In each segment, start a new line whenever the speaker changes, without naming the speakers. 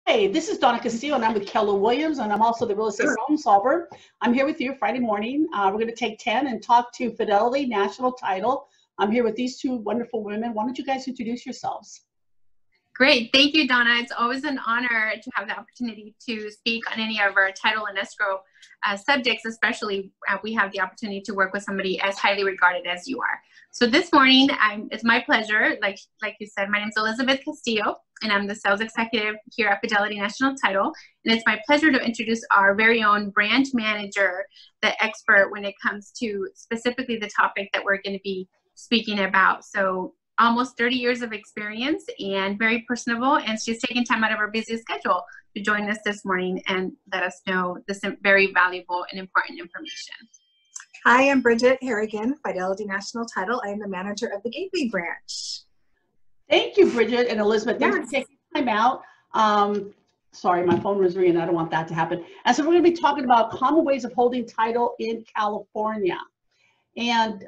Hey, this is Donna Castillo, and I'm with Keller Williams, and I'm also the real estate problem solver. I'm here with you Friday morning. We're going to take 10 and talk to Fidelity National Title. I'm here with these two wonderful women. Why don't you guys introduce yourselves?
Great. Thank you, Donna. It's always an honor to have the opportunity to speak on any of our title and escrow subjects, especially we have the opportunity to work with somebody as highly regarded as you are. So this morning, it's my pleasure, like you said, my name is Elizabeth Castillo, and I'm the sales executive here at Fidelity National Title. And it's my pleasure to introduce our very own branch manager, the expert when it comes to specifically the topic that we're going to be speaking about. So almost 30 years of experience and very personable, and she's taken time out of her busy schedule to join us this morning and let us know this very valuable and important information.
Hi, I'm Bridget Harrigan, Fidelity National Title. I am the manager of the Gateway branch.
Thank you, Bridget and Elizabeth. Thanks for taking time out. Sorry, my phone was ringing. I don't want that to happen. And so we're going to be talking about common ways of holding title in California. And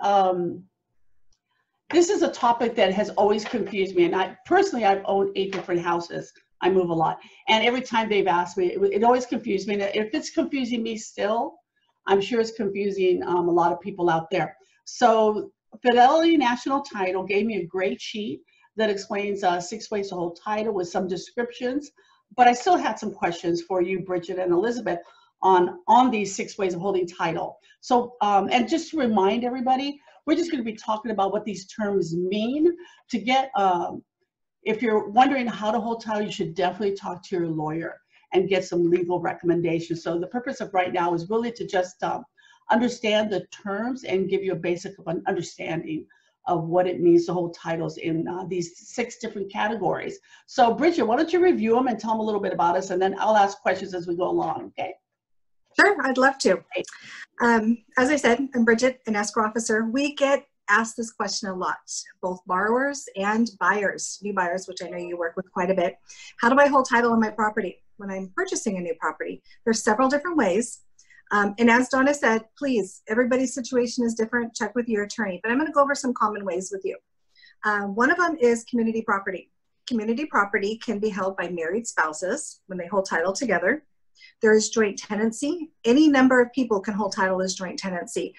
this is a topic that has always confused me. And I've owned 8 different houses. I move a lot. And every time they've asked me, it always confused me. And if it's confusing me still, I'm sure it's confusing a lot of people out there. So Fidelity National Title gave me a great sheet that explains 6 ways to hold title with some descriptions. But I still had some questions for you, Bridget and Elizabeth, on these 6 ways of holding title. So, and just to remind everybody, we're just going to be talking about what these terms mean. To get, if you're wondering how to hold title, you should definitely talk to your lawyer and get some legal recommendations. So the purpose of right now is really to just understand the terms and give you a basic understanding of what it means to hold titles in these 6 different categories. So Bridget, why don't you review them and tell them a little bit about us, and then I'll ask questions as we go along, okay?
Sure, I'd love to. As I said, I'm Bridget, an escrow officer. We get asked this question a lot, both borrowers and buyers, new buyers, which I know you work with quite a bit. How do I hold title on my property when I'm purchasing a new property? There's several different ways. And as Donna said, please, everybody's situation is different. Check with your attorney. But I'm going to go over some common ways with you. One of them is community property. Community property can be held by married spouses when they hold title together. There is joint tenancy. Any number of people can hold title as joint tenancy.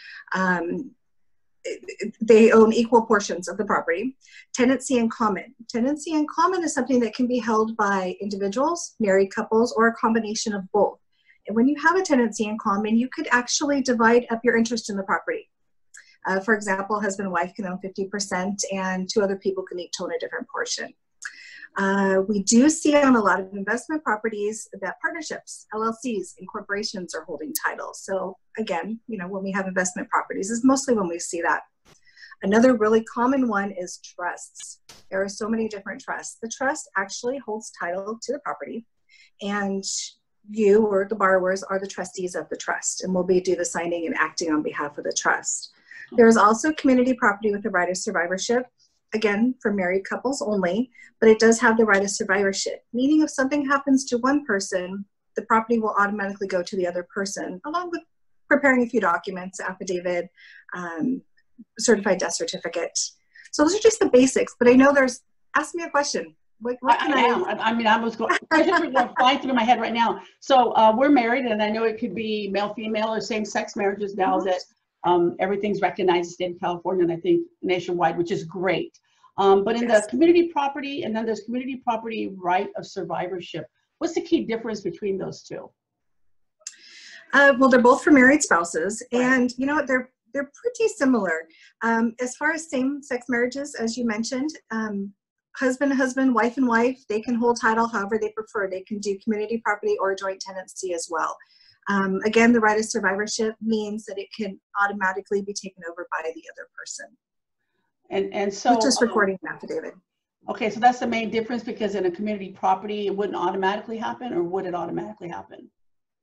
They own equal portions of the property. Tenancy in common. Tenancy in common is something that can be held by individuals, married couples, or a combination of both. And when you have a tenancy in common, you could actually divide up your interest in the property. For example, husband and wife can own 50%, and 2 other people can each own a different portion. We do see on a lot of investment properties that partnerships, LLCs, and corporations are holding title. So again, you know, when we have investment properties, is mostly when we see that. Another really common one is trusts. There are so many different trusts. The trust actually holds title to the property, and you or the borrowers are the trustees of the trust, and will do the signing and acting on behalf of the trust. There is also community property with the right of survivorship. Again, for married couples only, but it does have the right of survivorship, meaning if something happens to one person, the property will automatically go to the other person, along with preparing a few documents, affidavit, certified death certificate. So those are just the basics, but I know ask me a question.
I was going, questions are going flying through my head right now. So we're married, and I know it could be male, female, or same-sex marriages now that everything's recognized in the state of California, and I think nationwide, which is great. But in the community property, and then there's community property right of survivorship. What's the key difference between those two?
Well, they're both for married spouses, and you know what, they're pretty similar. As far as same-sex marriages, as you mentioned, husband and husband, wife and wife, they can hold title however they prefer. They can do community property or joint tenancy as well. Again, the right of survivorship means that it can automatically be taken over by the other person.
And so
just recording an affidavit.
Okay, so that's the main difference, because in a community property, it wouldn't automatically happen, or would it automatically happen?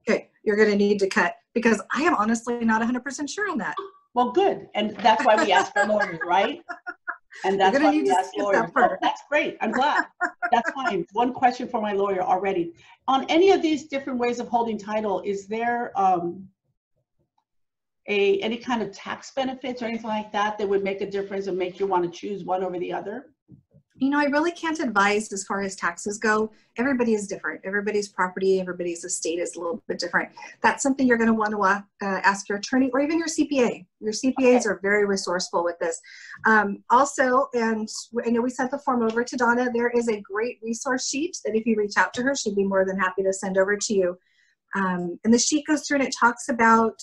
Okay, you're going to need to cut, because I am honestly not 100% sure on that.
Well, good, and that's why we ask for lawyers, right? And that's why we ask lawyers. Oh, that's great. I'm glad. That's fine. One question for my lawyer already. On any of these different ways of holding title, is there any kind of tax benefits or anything like that that would make a difference and make you want to choose one over the other?
You know, I really can't advise as far as taxes go. Everybody is different. Everybody's property, everybody's estate is a little bit different. That's something you're going to want to ask your attorney or even your CPA. Your CPAs are very resourceful with this. Also, and I know we sent the form over to Donna, there is a great resource sheet that if you reach out to her, she'd be more than happy to send over to you. And the sheet goes through and it talks about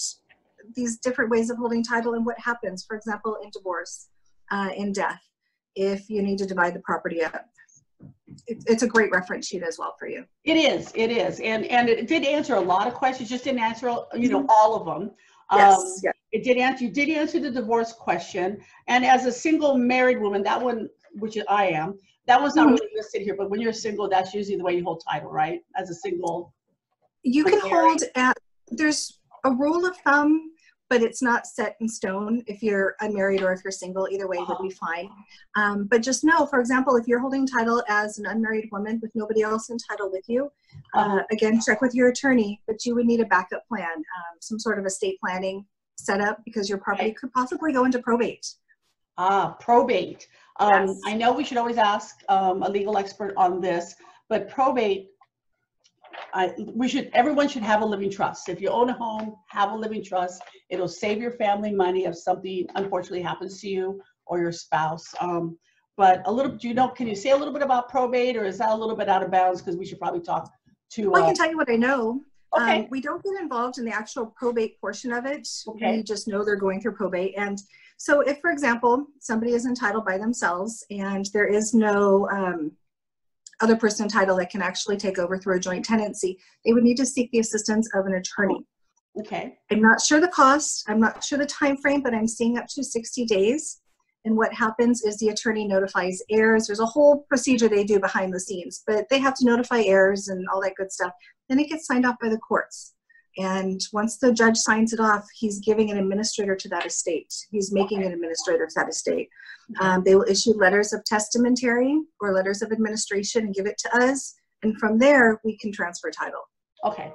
these different ways of holding title and what happens, for example, in divorce, in death, if you need to divide the property up. It's a great reference sheet as well for you.
It is, and it did answer a lot of questions. Just didn't answer, you know, all of them.
Yes, yeah.
It did answer. You did answer the divorce question, and as a single married woman, that one, which I am, that one's not really listed here. But when you're single, that's usually the way you hold title, right? As a single,
you can hold at. There's a rule of thumb, but it's not set in stone. If you're unmarried or if you're single, either way would be fine. But just know, for example, if you're holding title as an unmarried woman with nobody else in title with you, again, check with your attorney, but you would need a backup plan, some sort of estate planning setup because your property could possibly go into probate.
Probate.
Yes.
I know we should always ask a legal expert on this, but probate, everyone should have a living trust. If you own a home, have a living trust. It'll save your family money if something unfortunately happens to you or your spouse. But can you say a little bit about probate, or is that a little bit out of bounds? Because we should probably talk to.
Well, I can tell you what I know.
Okay.
We don't get involved in the actual probate portion of it.
Okay.
We just know they're going through probate. And so if, for example, somebody is entitled by themselves and there is no other person in title that can actually take over through a joint tenancy, they would need to seek the assistance of an attorney.
Okay.
I'm not sure the cost, I'm not sure the time frame, but I'm seeing up to 60 days. And what happens is the attorney notifies heirs. There's a whole procedure they do behind the scenes, but they have to notify heirs and all that good stuff. Then it gets signed off by the courts. And once the judge signs it off, he's giving an administrator to that estate. He's making an administrator to that estate. They will issue letters of testamentary or letters of administration and give it to us. And from there, we can transfer title.
Okay.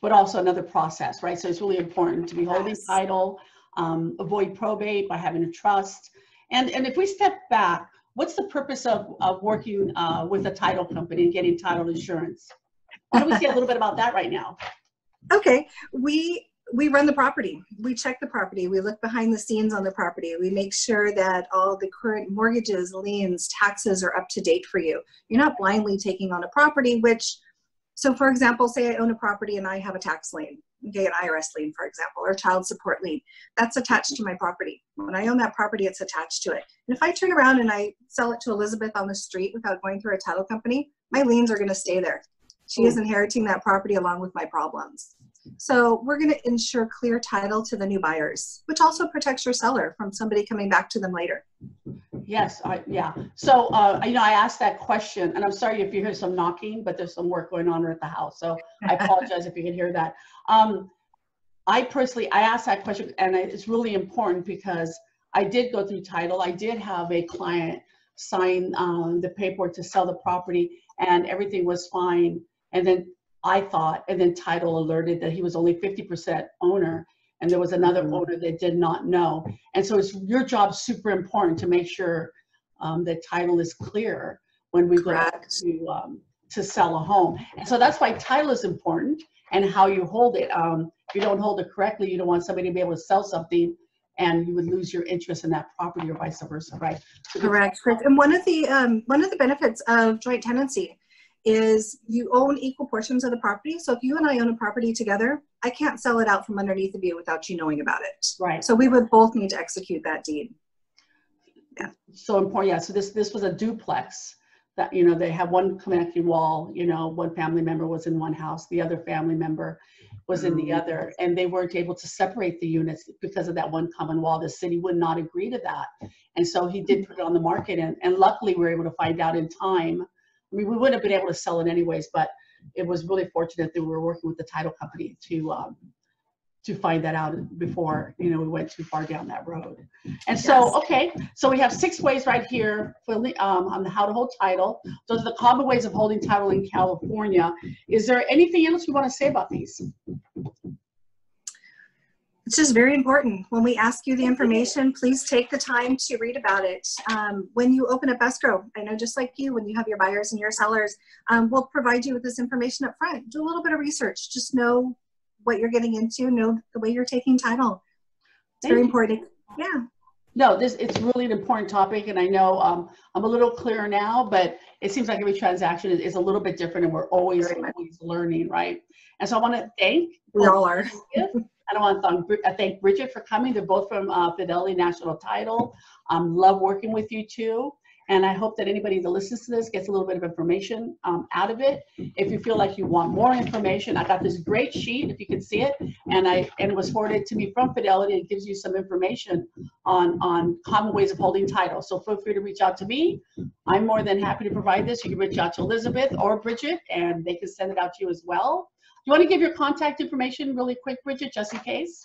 But also another process, right? So it's really important to be holding title, avoid probate by having a trust. And if we step back, what's the purpose of working with a title company and getting title insurance? Why don't we say a little bit about that right now?
Okay, we run the property. We check the property. We look behind the scenes on the property. We make sure that all the current mortgages, liens, taxes are up to date for you. You're not blindly taking on a property, so for example, say I own a property and I have a tax lien, okay, an IRS lien, for example, or child support lien. That's attached to my property. When I own that property, it's attached to it. And if I turn around and I sell it to Elizabeth on the street without going through a title company, my liens are going to stay there. She is inheriting that property along with my problems. So we're going to ensure clear title to the new buyers, which also protects your seller from somebody coming back to them later.
Yes, yeah. So, I asked that question, and I'm sorry if you hear some knocking, but there's some work going on at the house. So I apologize if you can hear that. I asked that question, and it's really important because I did go through title. I did have a client sign the paperwork to sell the property, and everything was fine. And then title alerted that he was only 50% owner, and there was another owner that did not know. And so it's your job super important to make sure that title is clear when we go to sell a home. And so that's why title is important and how you hold it. If you don't hold it correctly, you don't want somebody to be able to sell something and you would lose your interest in that property or vice versa, right? So
correct. And one of the benefits of joint tenancy is you own equal portions of the property. So if you and I own a property together, I can't sell it out from underneath of you without you knowing about it. Right. So we would both need to execute that deed. Yeah.
So important. Yeah. So this was a duplex that, they have one connecting wall, one family member was in one house, the other family member was in the other, and they weren't able to separate the units because of that one common wall. The city would not agree to that. And so he did put it on the market, and luckily we were able to find out in time. I mean, we wouldn't have been able to sell it anyways, but it was really fortunate that we were working with the title company to find that out before, we went too far down that road. And so, okay, so we have 6 ways right here for, on how to hold title. Those are the common ways of holding title in California. Is there anything else you want to say about these?
It's just very important. When we ask you the information, please take the time to read about it. When you open up escrow, I know just like you, when you have your buyers and your sellers, we'll provide you with this information up front. Do a little bit of research. Just know what you're getting into, know the way you're taking title. It's very important. Yeah.
No, it's really an important topic, and I know I'm a little clearer now, but it seems like every transaction is a little bit different, and we're always learning, right? And so I want to thank.
We all are.
And I want to thank Bridget for coming. They're both from Fidelity National Title. Love working with you too. And I hope that anybody that listens to this gets a little bit of information out of it. If you feel like you want more information, I got this great sheet, if you can see it, and it was forwarded to me from Fidelity. It gives you some information on common ways of holding title. So feel free to reach out to me. I'm more than happy to provide this. You can reach out to Elizabeth or Bridget, and they can send it out to you as well. Do you want to give your contact information really quick, Bridget, just in case?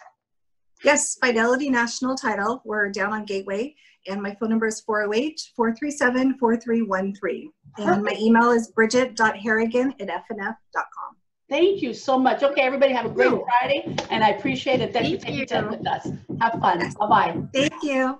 Yes, Fidelity National Title. We're down on Gateway, and my phone number is 408-437-4313. And my email is bridget.harrigan@fnf.com.
Thank you so much. Okay, everybody have a great Friday, and I appreciate it. Thanks for taking time with us. Have fun. Bye-bye.
Thank you.